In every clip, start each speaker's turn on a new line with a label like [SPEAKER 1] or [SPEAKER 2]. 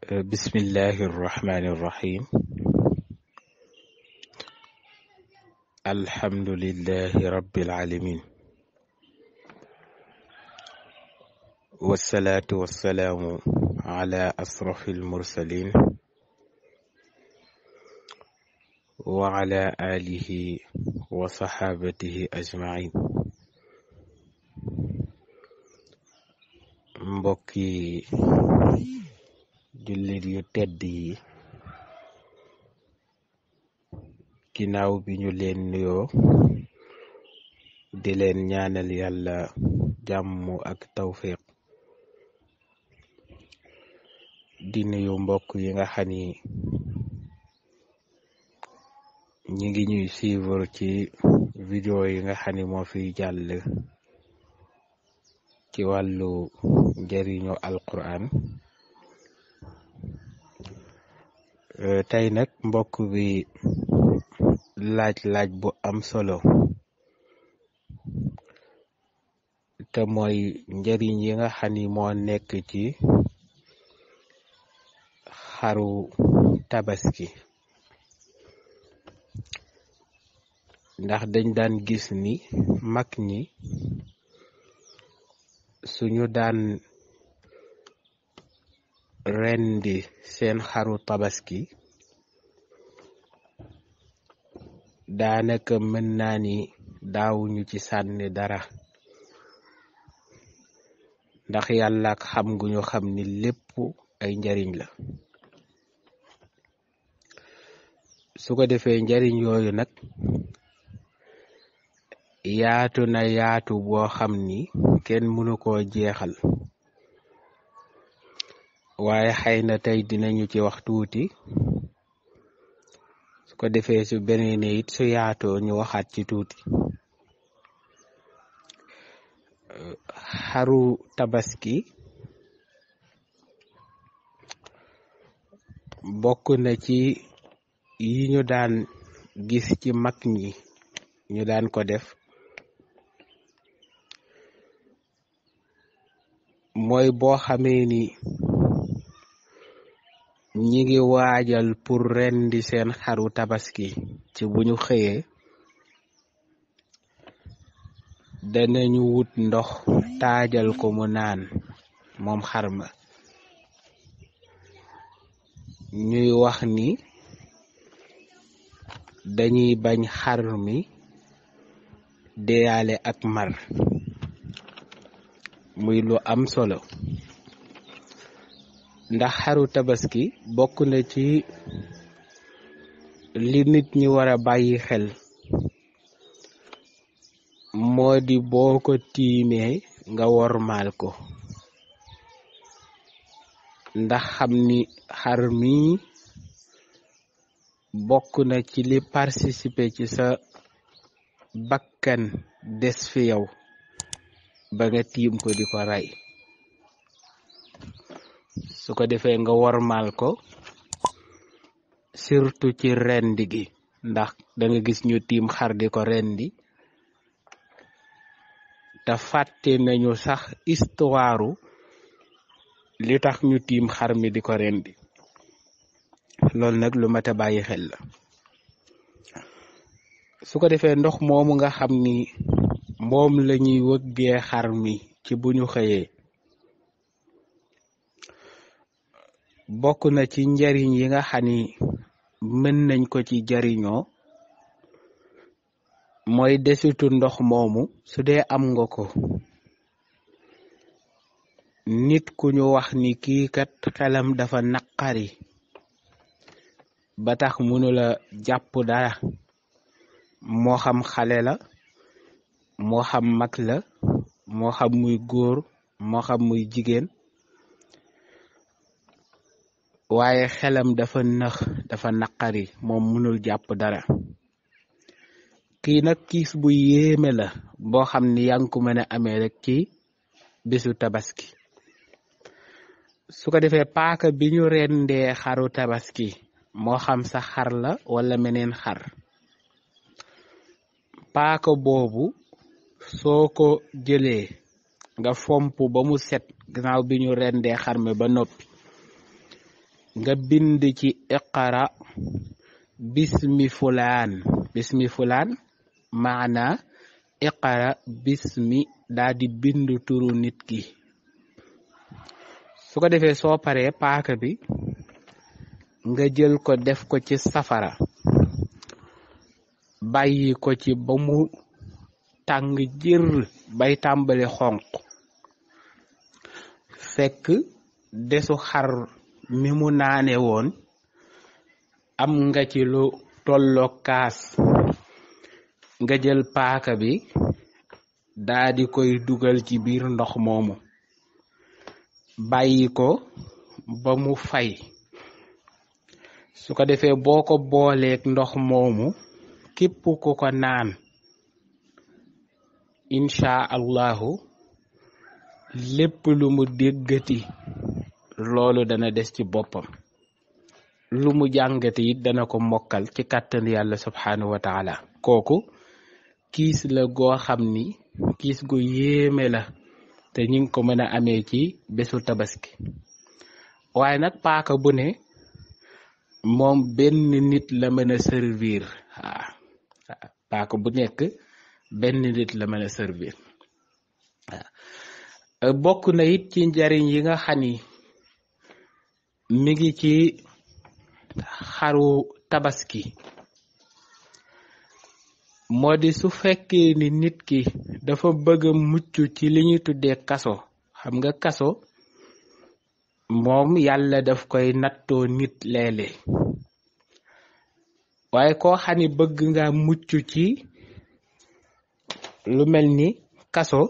[SPEAKER 1] bismillahi irrahmani irrahim alhamdulillahi rabbil alamin wassalaatu wassalaamu ala asrafil mursalin wa ala alihi wa saxaabatihi ajmain mbokki jullit yu tedd yi ginnaaw bi ñu leen nuyoo di leen ñaanal yàlla jàmm ak tawfiq di nuyu mbokk yi nga xam ni ñi ngi ñuy suivre ci vidéo yi nga xam ni moo fiy jàll ci wàllu njëriñu alquran tey nag mbokk bi laaj bu am solo te mooy njëriñ yi nga xam ni moo nekk ci xaru tabaski ndax dañ daan gis ni mag ñi suñu daan rendi seen xaru tabaski daanaka mën naa ni daawuñu ci sànni dara ndax yàlla ak xam gu ñu xam ni lépp ay njariñ la su ko defee njariñ yooyu nag yaatu na yaatu boo xam ni kenn mënu koo jeexal waaye xëy na tey dinañu ci wax tuuti su ko defee su beneen it su yaatoo ñu waxaat ci tuuti. xaru tabaski bokk na ci yi ñu daan gis ci mag ñi ñu daan ko def mooy boo xamee ni ñi ngi waajal pour rendi seen xaru tabaski ci bu ñu xëyee danañu wut ndox taajal ko mu naan moom xar ma ñuy wax ni dañuy bañ xar mi deyaale ak mar muy lu am solo ndax xaru tabaski bokk na ci li nit ñi war a bàyyi xel moo di boo ko tiimee nga wormaal ko ndax xam ni xar mi bokk na ci li participer ci sa bakkan des fi yow ba nga tiim ko di ko rey su ko defee nga wormaal ko surtout ci rendi gi ndax da nga gis ñu tiim xar di ko rendi te fàtte nañu sax histoire li tax ñu tiim xar mi di ko rendi loolu nag lu mat a bàyyi xel la su ko defee ndox moomu nga xam ni moom la ñuy wëggee xar mi ci bu ñu xëyee bokk na ci njariñ yi nga xam ni mën nañ ko ci jariñoo mooy desitu ndox moomu su dee am nga ko nit ku ñu wax ni kii kat xelam dafa naqari ba tax mënula jàpp dara moo xam xale la moo xam mag la moo xam muy góor moo xam muy jigéen waaye xelam dafa nëx dafa naqari moom mënul jàpp dara kii nag kiis bu yéeme la boo xam ni yaa ngi ko mën a amee rek ci bisu tabaski su ko defee paaka bi ñu rendee xaru tabaski moo xam sa xar la wala meneen xar paaka boobu soo ko jëlee nga fomp ba mu set gannaaw bi ñu rendee xar mi ba noppi nga bind ci iqra bismi fulaan maana iqra bismi daa di bind turu nit ki su ko defee soo paree paaka bi nga jël ko def ko ci safara bàyyi ko ci ba mu tàng jër bay tàmbali xonq fekk desu xar mi mu naane woon am nga ci lu tolloo kaas nga jël paaka bi daa di koy dugal ci biir ndox moomu bàyyi ko ba mu fay su ko defee boo ko booleek ndox moomu képp ku ko naan insha allahu lépp lu mu déggati loolu dana des ci boppam lu mu jàngati it dana ko mokkal ci kàttan yàlla subhanahu wa taala kooku kiis la goo xam ni kiis gu yéeme la te ñi ngi ko mën a amee ci bésu tabaski waaye nag paaka bu ne moom benn nit la mën a servir paaka bu nekk benn nit la mën a servir bokk na it ci njariñ yi nga xam ni mi ngi ci xaru tabaski moo di su fekkee ni nit ki dafa bëgg a mucc ci li ñuy tuddee kaso xam nga kaso moom yàlla daf koy nattoo nit léeg-léeg waaye koo xam ni bëgg nga mucc ci lu mel ni kaso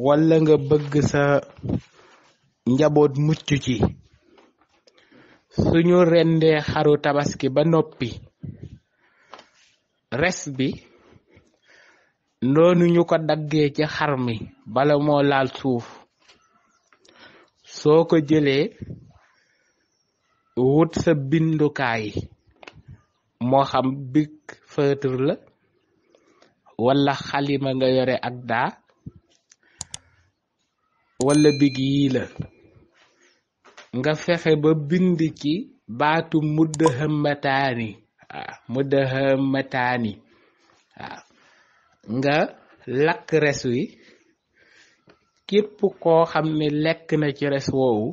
[SPEAKER 1] walla nga bëgg sa njaboot mucc ci suñu rendee xaru tabaski ba noppi res bi noonu ñu ko daggee ci xar mi bala moo laal suuf soo ko jëlee wut sa bindukaay moo xam big feutre la walla xalima nga yore ak daa walla big yii la nga fexe ba bind ci baatu muddahamataani nga lakk res wi képp koo xam ne lekk na ci res woowu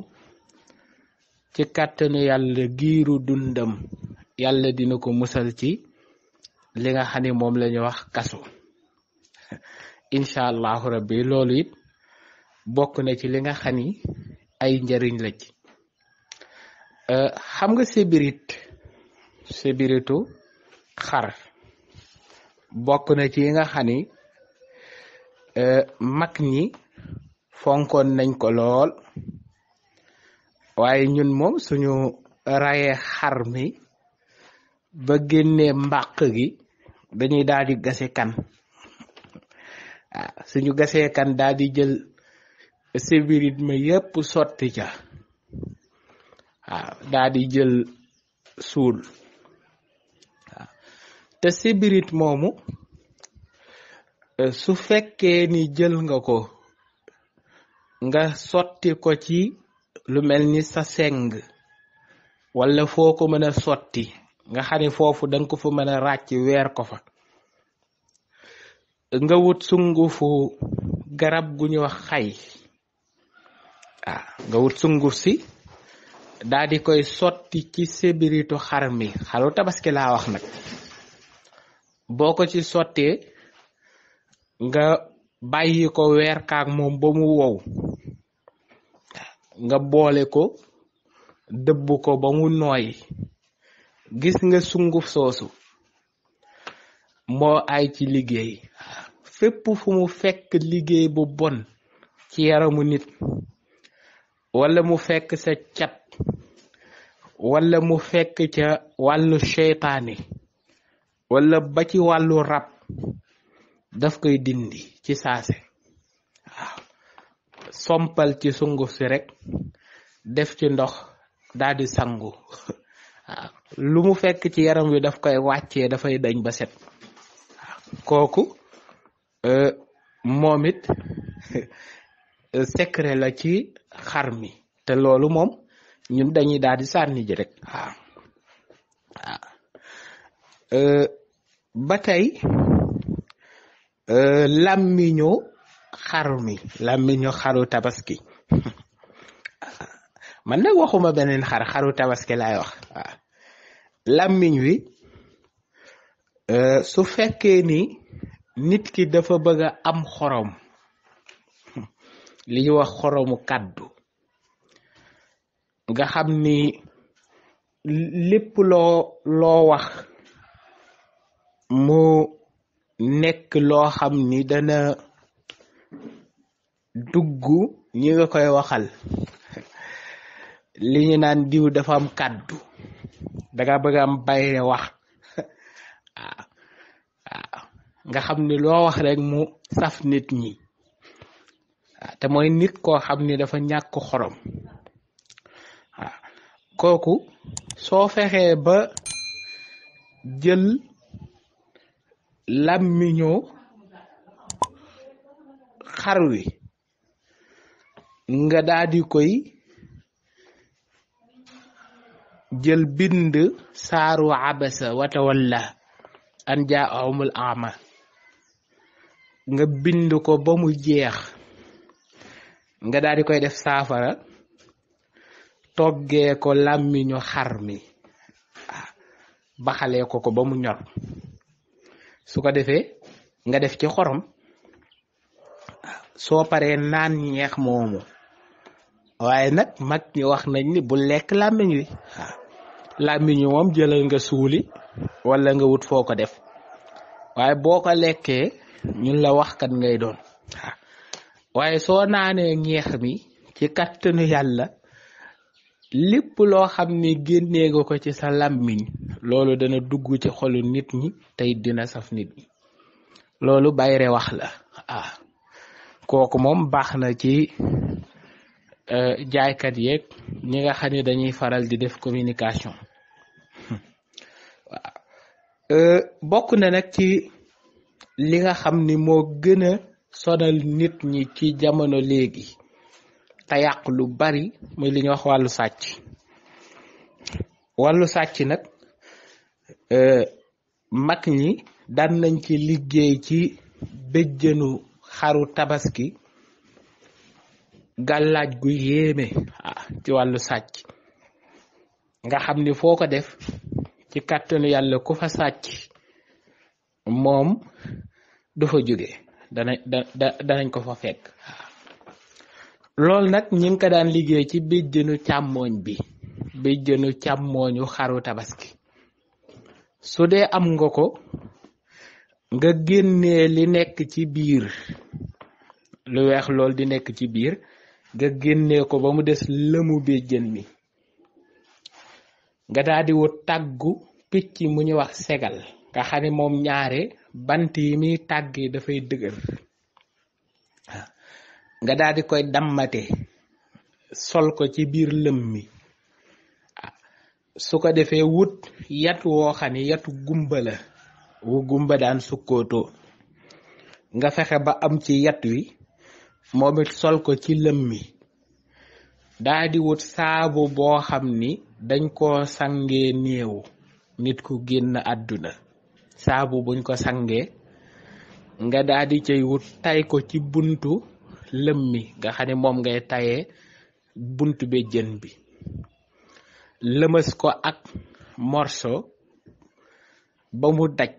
[SPEAKER 1] ci kàttanu yàlla giiru dundam yàlla dina ko musal ci li nga xam ne moom lañu wax kaso incha allahu rabbi loolu it bokk na ci li nga xam ni ay njariñ la ci xam nga sébiritu xar bokk na ci yi nga xam ni mag ñi fonkoon nañ ko lool waaye ñun moom suñu rayee xar mi ba génnee mbàq gi dañuy daal di gase kan suñu gasee kan daal di jël sébirit ma yépp sotti ca daal di jël suul te sébirit moomu su fekkee ni jël nga ko nga sotti ko ci lu mel ni sa seng walla foo ko mën a sotti nga xam ne foofu danga ko fa mën a ràcc weer ko fa nga wut sungufu garab gu ñu wax xay nga wut sunguf si daal di koy sotti ci sébiritu xar mi xaru tabaski laa wax nag boo ko ci sottee nga bàyyi ko weer kaak moom ba mu wow nga boole ko dëbb ko ba mu nooy gis nga sunguf soosu moo ay ci liggéey fépp fu mu fekk liggéey bu bon ci yaramu nit walla mu fekk sa cat walla mu fekk ca wàllu seytaane walla ba ci wàllu rab daf koy dindi ci saase sompal ci sunguf si rekk def ci ndox daldi sangu lu mu fekk ci yaram wi daf koy wàccee dafay dañ ba set kooku moom it secret la ci xar mi te loolu moom ñun dañuy daal di sànni ji rek waaw ba tey làmmiñu xaru tabaski man nag waxuma beneen xaru tabaski laay wax waaw làmmiñ wi su fekkee ni nit ki dafa bëgg a am xorom li ñuy wax xoromu kàddu nga xam ni lépp loo wax mu nekk loo xam ni dana dugg ñi nga koy waxal li ñu naan diw dafa am kàddu danga bëgg am bayre wax nga xam ni loo wax rek mu saf nit ñi te mooy nit koo xam ni dafa ñàkk xorom kooku soo fexee ba jël làmmiñu xar wi nga daldi koy jël bind saaru abasa watawalla an jaa'ahumul a'ma nga bind ko ba mu jeex nga daldi koy def saafara toggee ko làmmiñu xar mi baxalee ko ba mu ñor su ko defee nga def ci xorom soo paree naan ñeex moomu waaye nag mag ñi wax nañ ni bu lekk làmmiñ wi làmmiñ wi moom jëlal nga suuli wala nga wut foo ko def waaye boo ko lekkee ñun la waxkat ngay doon waaye soo naanee ñeex mi ci kattanu yàlla lépp loo xam ni génnee nga ko ci sa làmmiñ loolu dana dugg ci xolu nit ñi tey dina saf nit ñi loolu bayre wax la kooku moom baax na ci jaaykat yeeg ñi nga xam ne dañuy faral di def communication bokk na nag ci li nga xam ni moo gën a sonal nit ñi ci jamono léegi te yàq lu bari muy li ñuy wax wàllu sàcc nag mag ñi daan nañ ci liggéey ci béjjënu xaru tabaski gàllaaj gu yéeme ci wàllu sàcc nga xam ni foo ko def ci kàttanu yàlla ku fa sàcc moom du fa jóge danañ ko fa fekk loolu nag ñi ngi ko daan liggéey ci béjjënu càmmooñ bi béjjënu càmmooñu xaru tabaski su dee am nga ko nga génnee li nekk ci biir lu weex lool di nekk ci biir nga génnee ko ba mu des lëmu béjjën mi nga daldi wut tàggu picc mu ñu wax segal nga xam ne moom ñaare bant yi muy tàggee dafay dëgër nga daldi koy dammate sol ko ci biir lëm mi su ko defee wut yat woo xam ne yatu gumba la wu gumba daan sukkootoo nga fexe ba am ci yat wi moom it sol ko ci lëm mi daldi wut saabu boo xam ni dañ koo sangee néew nit ku génn àdduna saabu buñ ko sangee nga daldi cay wut tay ko ci buntu lëm mi nga xam ne moom ngay tayee buntu béjjën bi lëmës ko ak morso ba mu daj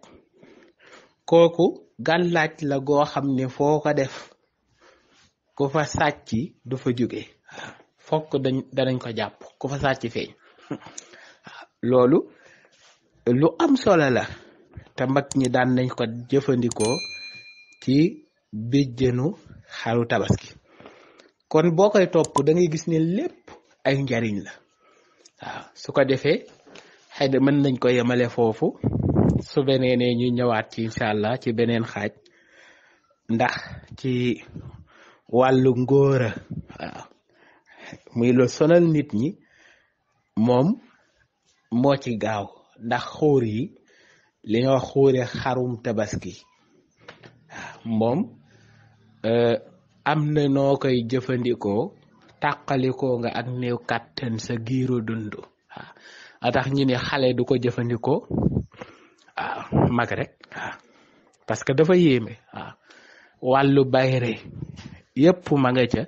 [SPEAKER 1] kooku gàllaaj la goo xam ne foo ko def ku fa sàcc du fa jóge fokk danañ ko jàpp ku fa sàcc feeñ loolu lu am solo la te mag ñi daan nañ ko jëfandikoo ci béjjënu xaru tabaski kon boo koy topp da ngay gis ne lépp ay njariñ la waaw su ko defee xëy na mën nañ ko yemale foofu su beneenee ñu ñëwaat ci incha allah ci beneen xaaj ndax ci wàllu ngóora waaw muy lu sonal nit ñi moom moo ci gaaw ndax xóor yi li nga wax xóore xarum tabaski waaw moom am na noo koy jëfandikoo tàqalikoo nga ak néew kàttan sa giiru dund waaw atax ñi ne xale du ko jëfandikoo waaw mag rek waaw parce que dafa yéeme waaw wàllu bayre yépp ma nga ca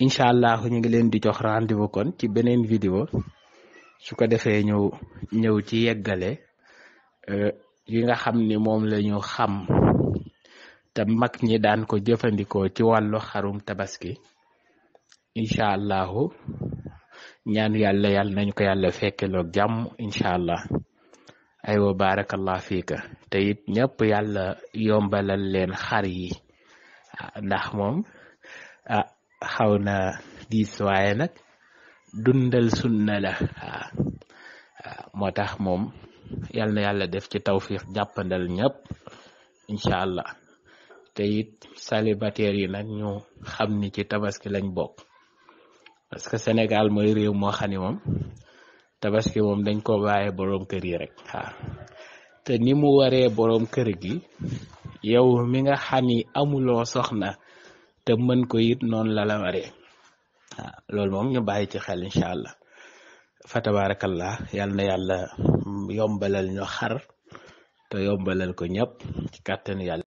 [SPEAKER 1] incha allah ñu ngi leen di jox rendez-vous kon ci beneen vidéo su ko defee ñëw ci yeggale yi nga xam ni moom la ñu xam te mag ñi daan ko jëfandikoo ci wàllu xarum tabaski incha allahu ñaan yàlla nañu ko yàlla fekkeloog jàmm incha allah aywa barakallah fiika te it ñëpp yàlla yombalal leen xar yi ndax moom xaw na diis waaye nag dundal sunna la moo tax moom yal na yàlla def ci tawfiq jàppandal ñëpp incha allah te it célibataire yi nag ñu xam ni ci tabaski lañ bokk parce que Sénégal mooy réew moo xam ni moom tabaski moom dañ ko bàyyee boroom kër yi rek te ni mu waree boroom kër gi yow mi nga xam ni amuloo soxna te mën ko it noonu la waree loolu moom ñu bàyyi ci xel incha allah fa tabarakallah yal na yàlla yombalal ñu xar te yombalal ko ñëpp ci kàttanu yàlla